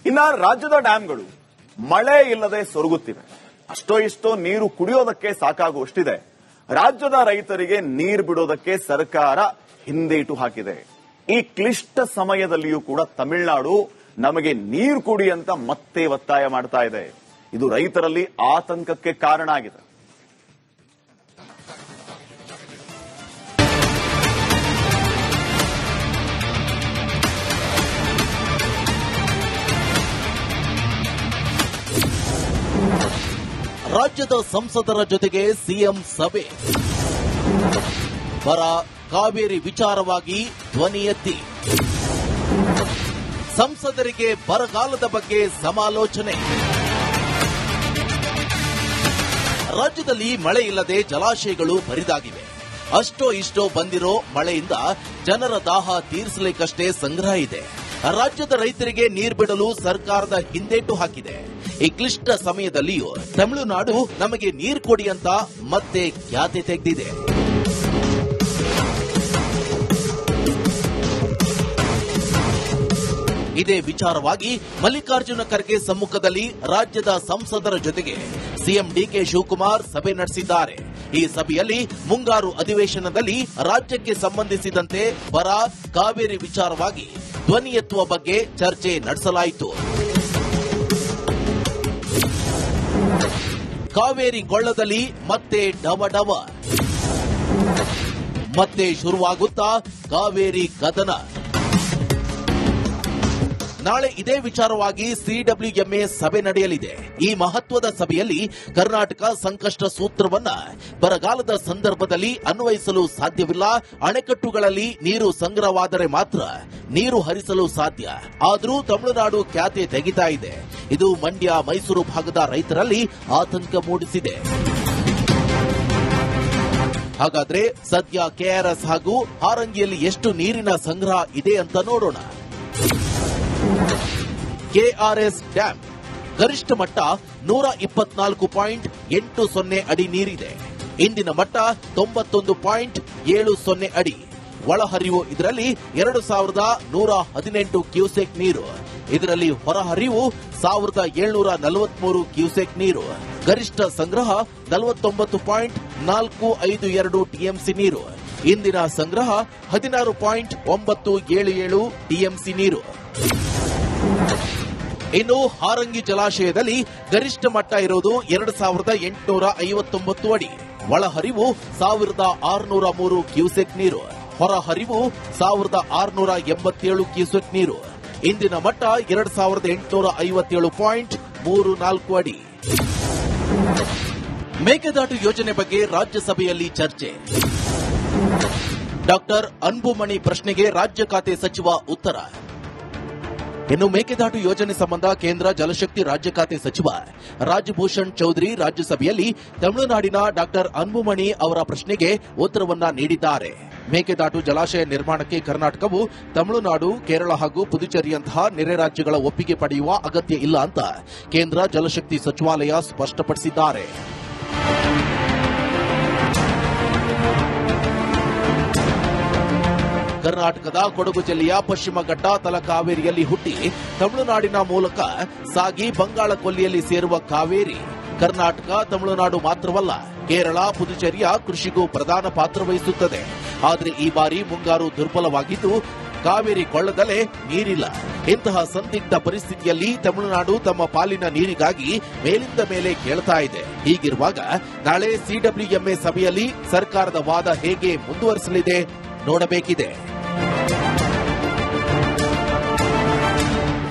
ಇನ್ನ ರಾಜ್ಯದ ಡ್ಯಾಂಗಳು ಮಳೆ ಇಲ್ಲದೆ ಸೊರಗುತ್ತಿವೆ. ಅಷ್ಟೋ ಇಷ್ಟೋ ನೀರು ಕುಡಿಯೋದಕ್ಕೆ ಸಾಕಾಗುವಷ್ಟಿದೆ. ರಾಜ್ಯದ ರೈತರಿಗೆ ನೀರು ಬಿಡೋದಕ್ಕೆ ಸರ್ಕಾರ ಹಿಂದೇಟು ಹಾಕಿದೆ. ಈ ಕ್ಲಿಷ್ಟ ಸಮಯದಲ್ಲಿಯೂ ಕೂಡ ತಮಿಳುನಾಡು ನಮಗೆ ನೀರು ಕೊಡಿ ಅಂತ ಮತ್ತೆ ಒತ್ತಾಯ ಮಾಡ್ತಾ ಇದೆ. ಇದು ರೈತರಲ್ಲಿ ಆತಂಕಕ್ಕೆ ಕಾರಣ ಆಗಿದೆ. ರಾಜ್ಯದ ಸಂಸದರ ಜೊತೆಗೆ ಸಿಎಂ ಸಭೆ. ಬರ ಕಾವೇರಿ ವಿಚಾರವಾಗಿ ಧ್ವನಿ ಎತ್ತಿ ಸಂಸದರಿಗೆ ಬರಗಾಲದ ಬಗ್ಗೆ ಸಮಾಲೋಚನೆ. ರಾಜ್ಯದಲ್ಲಿ ಮಳೆ ಇಲ್ಲದೆ ಜಲಾಶಯಗಳು ಬರಿದಾಗಿವೆ. ಅಷ್ಟೋ ಇಷ್ಟೋ ಬಂದಿರೋ ಮಳೆಯಿಂದ ಜನರ ದಾಹ ತೀರಿಸಲಿಕ್ಕಷ್ಟೇ ಸಂಗ್ರಹ ಇದೆ. ರಾಜ್ಯದ ರೈತರಿಗೆ ನೀರು ಬಿಡಲು ಸರ್ಕಾರದ ಹಿಂದೇಟು ಹಾಕಿದೆ. ಈ ಕ್ಲಿಷ್ಟ ಸಮಯದಲ್ಲಿಯೂ ತಮಿಳುನಾಡು ನಮಗೆ ನೀರು ಕೊಡಿ ಅಂತ ಮತ್ತೆ ಖ್ಯಾತೆ ತೆಗೆದಿದೆ. ಇದೇ ವಿಚಾರವಾಗಿ ಮಲ್ಲಿಕಾರ್ಜುನ ಖರ್ಗೆ ಸಮ್ಮುಖದಲ್ಲಿ ರಾಜ್ಯದ ಸಂಸದರ ಜೊತೆಗೆ ಸಿಎಂ ಡಿಕೆ ಶಿವಕುಮಾರ್ ಸಭೆ ನಡೆಸಿದ್ದಾರೆ. ಈ ಸಭೆಯಲ್ಲಿ ಮುಂಗಾರು ಅಧಿವೇಶನದಲ್ಲಿ ರಾಜ್ಯಕ್ಕೆ ಸಂಬಂಧಿಸಿದಂತೆ ಬರ ಕಾವೇರಿ ವಿಚಾರವಾಗಿ ಧ್ವನಿ ಎತ್ತುವ ಬಗ್ಗೆ ಚರ್ಚೆ ನಡೆಸಲಾಯಿತು. ಕಾವೇರಿ ಕೊಳ್ಳದಲ್ಲಿ ಮತ್ತೆ ಡವ ಮತ್ತೆ ಶುರುವಾಗುತ್ತಾ ಕಾವೇರಿ ಕದನ. ನಾಳೆ ಇದೇ ವಿಚಾರವಾಗಿ ಸಿಡಬ್ಲ್ಯೂಎಂಎ ಸಭೆ ನಡೆಯಲಿದೆ. ಈ ಮಹತ್ವದ ಸಭೆಯಲ್ಲಿ ಕರ್ನಾಟಕ ಸಂಕಷ್ಟ ಸೂತ್ರವನ್ನ ಬರಗಾಲದ ಸಂದರ್ಭದಲ್ಲಿ ಅನ್ವಯಿಸಲು ಸಾಧ್ಯವಿಲ್ಲ. ಅಣೆಕಟ್ಟುಗಳಲ್ಲಿ ನೀರು ಸಂಗ್ರಹವಾದರೆ ಮಾತ್ರ ನೀರು ಹರಿಸಲು ಸಾಧ್ಯ. ಆದರೂ ತಮಿಳುನಾಡು ಖ್ಯಾತೆ ತೆಗಿತಾ ಇದೆ. ಇದು ಮಂಡ್ಯ ಮೈಸೂರು ಭಾಗದ ರೈತರಲ್ಲಿ ಆತಂಕ ಮೂಡಿಸಿದೆ. ಹಾಗಾದ್ರೆ ಸದ್ಯ ಕೆಆರ್ಎಸ್ ಹಾಗೂ ಹಾರಂಗಿಯಲ್ಲಿ ಎಷ್ಟು ನೀರಿನ ಸಂಗ್ರಹ ಇದೆ ಅಂತ ನೋಡೋಣ. ಕೆಆರ್ಎಸ್ ಡ್ಯಾಂ ಗರಿಷ್ಠ ಮಟ್ಟ 124.80 ಅಡಿ ನೀರಿದೆ. ಇಂದಿನ ಮಟ್ಟ 91.70 ಅಡಿ. ಒಳಹರಿವು ಇದರಲ್ಲಿ 2118 ಕ್ಯೂಸೆಕ್ ನೀರು. ಇದರಲ್ಲಿ ಹೊರಹರಿವು 1743 ಕ್ಯೂಸೆಕ್ ನೀರು. ಗರಿಷ್ಠ ಸಂಗ್ರಹ 49.452 ಟಿಎಂಸಿ ನೀರು. ಇಂದಿನ ಸಂಗ್ರಹ 16.977 ಟಿಎಂಸಿ ನೀರು. ಇನ್ನು ಹಾರಂಗಿ ಜಲಾಶಯದಲ್ಲಿ ಗರಿಷ್ಠ ಮಟ್ಟ ಇರುವುದು 2859 ಅಡಿ. ಒಳಹರಿವು 1603 ಕ್ಯೂಸೆಕ್ ನೀರು. ಹೊರಹರಿವು 1687 ಕ್ಯೂಸೆಕ್ ನೀರು. ಇಂದಿನ ಮಟ್ಟ 2857.34 ಅಡಿ. ಮೇಕೆದಾಟು ಯೋಜನೆ ಬಗ್ಗೆ ರಾಜ್ಯಸಭೆಯಲ್ಲಿ ಚರ್ಚೆ. ಡಾಕ್ಟರ್ ಅನ್ಬುಮಣಿ ಪ್ರಶ್ನೆಗೆ ರಾಜ್ಯ ಖಾತೆ ಸಚಿವ ಉತ್ತರ. ಇನ್ನು ಮೇಕೆದಾಟು ಯೋಜನೆ ಸಂಬಂಧ ಕೇಂದ್ರ ಜಲಶಕ್ತಿ ರಾಜ್ಯ ಖಾತೆ ಸಚಿವ ರಾಜಭೂಷಣ್ ಚೌಧರಿ ರಾಜ್ಯಸಭೆಯಲ್ಲಿ ತಮಿಳುನಾಡಿನ ಡಾಕ್ಟರ್ ಅನ್ಬುಮಣಿ ಅವರ ಪ್ರಶ್ನೆಗೆ ಉತ್ತರವನ್ನ ನೀಡಿದ್ದಾರೆ. ಮೇಕೆದಾಟು ಜಲಾಶಯ ನಿರ್ಮಾಣಕ್ಕೆ ಕರ್ನಾಟಕವು ತಮಿಳುನಾಡು, ಕೇರಳ ಹಾಗೂ ಪುದುಚೇರಿಯಂತಹ ನೆರೆ ರಾಜ್ಯಗಳ ಒಪ್ಪಿಗೆ ಪಡೆಯುವ ಅಗತ್ಯ ಇಲ್ಲ ಅಂತ ಕೇಂದ್ರ ಜಲಶಕ್ತಿ ಸಚಿವಾಲಯ ಸ್ಪಷ್ಟಪಡಿಸಿದ್ದಾರೆ. ಕರ್ನಾಟಕದ ಕೊಡಗು ಜಿಲ್ಲೆಯ ಪಶ್ಚಿಮ ಘಟ್ಟ ತಲಕಾವೇರಿಯಲ್ಲಿ ಹುಟ್ಟಿ ತಮಿಳುನಾಡಿನ ಮೂಲಕ ಸಾಗಿ ಬಂಗಾಳ ಕೊಲ್ಲಿಯಲ್ಲಿ ಸೇರುವ ಕಾವೇರಿ ಕರ್ನಾಟಕ, ತಮಿಳುನಾಡು ಮಾತ್ರವಲ್ಲ, ಕೇರಳ, ಪುದುಚೇರಿಯ ಕೃಷಿಗೂ ಪ್ರಧಾನ ಪಾತ್ರ ವಹಿಸುತ್ತದೆ. ಆದರೆ ಈ ಬಾರಿ ಮುಂಗಾರು ದುರ್ಬಲವಾಗಿದ್ದು ಕಾವೇರಿ ಕೊಳ್ಳದಲ್ಲೇ ನೀರಿಲ್ಲ. ಇಂತಹ ಸಂದಿಗ್ಧ ಪರಿಸ್ಥಿತಿಯಲ್ಲಿ ತಮಿಳುನಾಡು ತಮ್ಮ ಪಾಲಿನ ನೀರಿಗಾಗಿ ಮೇಲಿಂದ ಮೇಲೆ ಕೇಳ್ತಾ ಇದೆ. ಹೀಗಿರುವಾಗ ನಾಳೆ ಸಿಡಬ್ಲ್ಯೂಎಂಎ ಸಭೆಯಲ್ಲಿ ಸರ್ಕಾರದ ವಾದ ಹೇಗೆ ಮುಂದುವರಿಸಲಿದೆ ನೋಡಬೇಕಿದೆ.